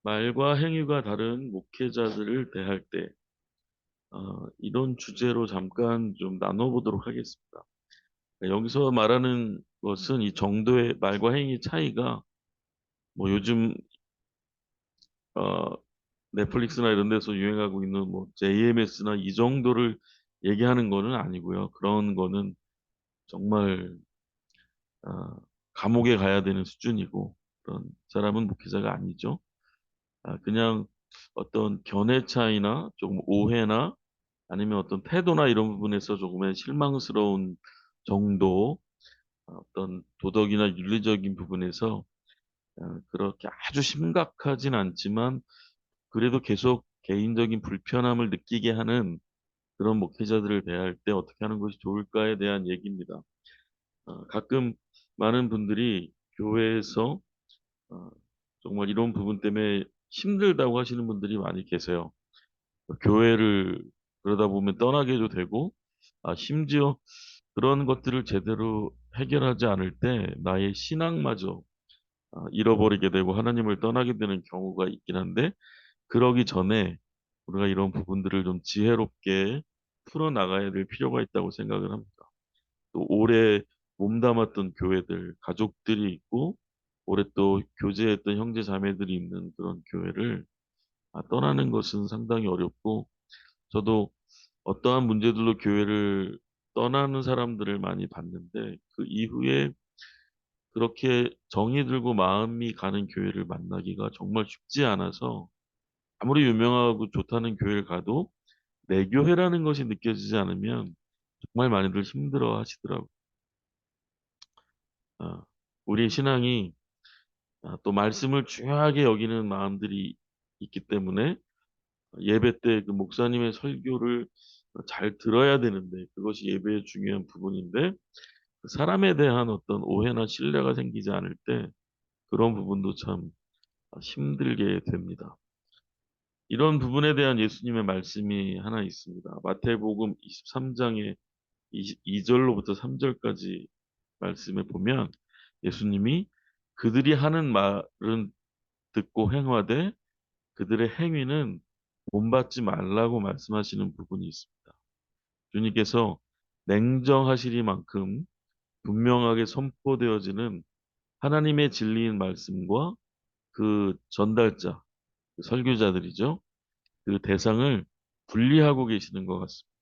말과 행위가 다른 목회자들을 대할 때, 이런 주제로 잠깐 좀 나눠보도록 하겠습니다. 여기서 말하는 것은 이 정도의 말과 행위 차이가 뭐 요즘 어, 넷플릭스나 이런 데서 유행하고 있는 뭐 JMS나 이 정도를 얘기하는 거는 아니고요. 그런 거는 정말 어, 감옥에 가야 되는 수준이고 그런 사람은 목회자가 아니죠. 그냥 어떤 견해 차이나 조금 오해나 아니면 어떤 태도나 이런 부분에서 조금의 실망스러운 정도, 어떤 도덕이나 윤리적인 부분에서 그렇게 아주 심각하진 않지만 그래도 계속 개인적인 불편함을 느끼게 하는 그런 목회자들을 대할 때 어떻게 하는 것이 좋을까에 대한 얘기입니다. 가끔 많은 분들이 교회에서 어, 정말 이런 부분 때문에 힘들다고 하시는 분들이 많이 계세요. 교회를 그러다 보면 떠나게도 되고, 심지어 그런 것들을 제대로 해결하지 않을 때 나의 신앙마저 잃어버리게 되고 하나님을 떠나게 되는 경우가 있긴 한데, 그러기 전에 우리가 이런 부분들을 좀 지혜롭게 풀어나가야 될 필요가 있다고 생각을 합니다. 또 오래 몸담았던 교회들, 가족들이 있고, 오래 또 교제했던 형제 자매들이 있는 그런 교회를 떠나는 것은 상당히 어렵고, 저도 어떠한 문제들로 교회를 떠나는 사람들을 많이 봤는데, 그 이후에 그렇게 정이 들고 마음이 가는 교회를 만나기가 정말 쉽지 않아서, 아무리 유명하고 좋다는 교회를 가도 내 교회라는 것이 느껴지지 않으면 정말 많이들 힘들어 하시더라고요. 아, 우리의 신앙이 또 말씀을 중요하게 여기는 마음들이 있기 때문에 예배 때 그 목사님의 설교를 잘 들어야 되는데 그것이 예배의 중요한 부분인데 그 사람에 대한 어떤 오해나 신뢰가 생기지 않을 때 그런 부분도 참 힘들게 됩니다. 이런 부분에 대한 예수님의 말씀이 하나 있습니다. 마태복음 23장의 2절로부터 3절까지 말씀에 보면 예수님이 그들이 하는 말은 듣고 행하되 그들의 행위는 본받지 말라고 말씀하시는 부분이 있습니다. 주님께서 냉정하시리만큼 분명하게 선포되어지는 하나님의 진리인 말씀과 그 전달자, 그 설교자들이죠. 그 대상을 분리하고 계시는 것 같습니다.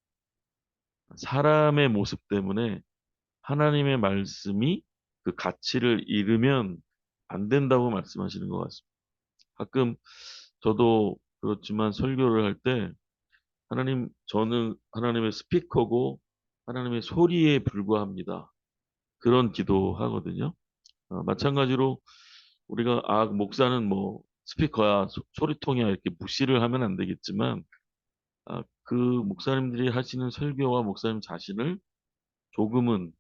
사람의 모습 때문에 하나님의 말씀이 그 가치를 잃으면 안 된다고 말씀하시는 것 같습니다. 가끔 저도 그렇지만 설교를 할 때 저는 하나님의 스피커고 하나님의 소리에 불과합니다. 그런 기도하거든요. 마찬가지로 우리가 목사는 뭐 스피커야, 소리통이야 이렇게 무시를 하면 안 되겠지만 그 목사님들이 하시는 설교와 목사님 자신을 조금은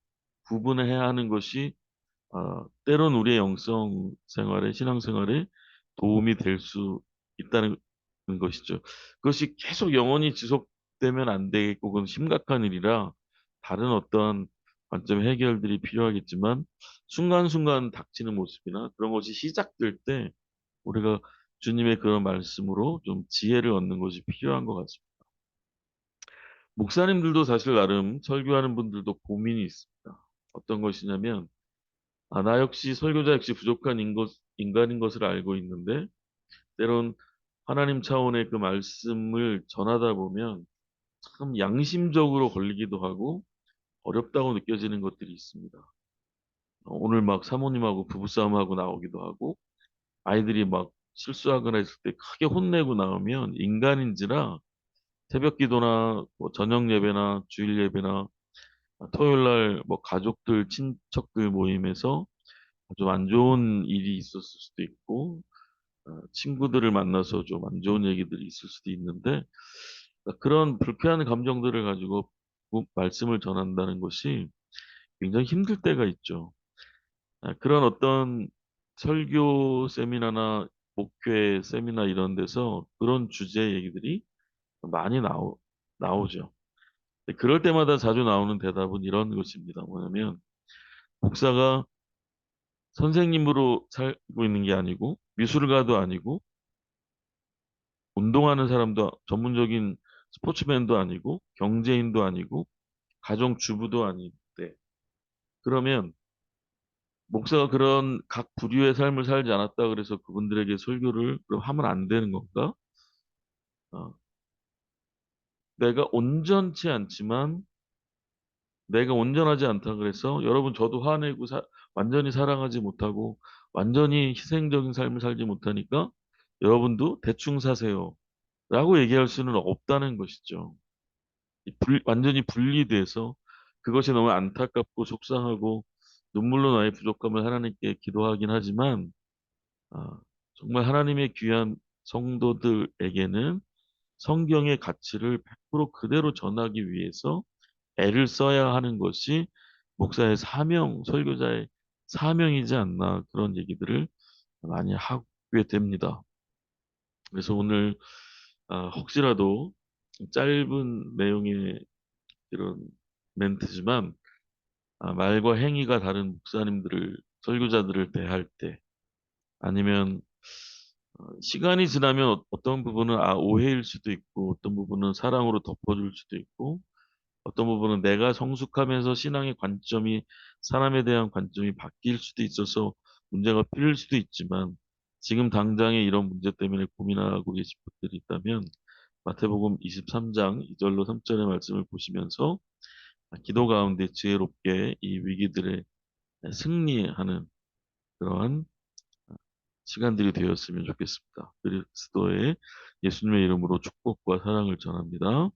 구분해야 하는 것이 때론 우리의 영성 생활에, 신앙 생활에 도움이 될 수 있다는 것이죠. 그것이 계속 영원히 지속되면 안 되겠고, 그건 심각한 일이라 다른 어떤 관점 해결들이 필요하겠지만, 순간순간 닥치는 모습이나 그런 것이 시작될 때, 우리가 주님의 그런 말씀으로 좀 지혜를 얻는 것이 필요한 것 같습니다. 목사님들도 사실 나름 설교하는 분들도 고민이 있습니다. 어떤 것이냐면, 나 역시 설교자 역시 부족한 인간인 것을 알고 있는데, 때론 하나님 차원의 그 말씀을 전하다 보면 참 양심적으로 걸리기도 하고 어렵다고 느껴지는 것들이 있습니다. 오늘 막 사모님하고 부부싸움하고 나오기도 하고, 아이들이 막 실수하거나 했을 때 크게 혼내고 나오면 인간인지라 새벽 기도나 뭐 저녁 예배나 주일 예배나 토요일 날 뭐 가족들, 친척들 모임에서 좀 안 좋은 일이 있었을 수도 있고, 친구들을 만나서 좀 안 좋은 얘기들이 있을 수도 있는데, 그런 불쾌한 감정들을 가지고 말씀을 전한다는 것이 굉장히 힘들 때가 있죠. 그런 어떤 설교 세미나나 목회 세미나 이런 데서 그런 주제 얘기들이 많이 나오죠. 그럴 때마다 자주 나오는 대답은 이런 것입니다. 뭐냐면, 목사가 선생님으로 살고 있는 게 아니고, 미술가도 아니고, 운동하는 사람도 전문적인 스포츠맨도 아니고 경제인도 아니고 가정주부도 아닌데 그러면 목사가 그런 각 부류의 삶을 살지 않았다 그래서 그분들에게 설교를 그럼 하면 안 되는 건가? 어, 내가 온전치 않지만 내가 온전하지 않다 그래서 여러분 저도 화내고 완전히 사랑하지 못하고 완전히 희생적인 삶을 살지 못하니까 여러분도 대충 사세요. 라고 얘기할 수는 없다는 것이죠. 완전히 분리돼서 그것이 너무 안타깝고 속상하고 눈물로 나의 부족함을 하나님께 기도하긴 하지만 아, 정말 하나님의 귀한 성도들에게는 성경의 가치를 100% 그대로 전하기 위해서 애를 써야 하는 것이 목사의 사명, 설교자의 사명이지 않나 그런 얘기들을 많이 하게 됩니다. 그래서 오늘 혹시라도 짧은 내용의 이런 멘트지만 말과 행위가 다른 목사님들을 설교자들을 대할 때 아니면 시간이 지나면 어떤 부분은 오해일 수도 있고 어떤 부분은 사랑으로 덮어줄 수도 있고 어떤 부분은 내가 성숙하면서 신앙의 관점이 사람에 대한 관점이 바뀔 수도 있어서 문제가 풀릴 수도 있지만 지금 당장에 이런 문제 때문에 고민하고 계신 분들이 있다면 마태복음 23장 2절로 3절의 말씀을 보시면서 기도 가운데 지혜롭게 이 위기들에 승리하는 그러한 시간들이 되었으면 좋겠습니다. 그리스도의 예수님의 이름으로 축복과 사랑을 전합니다.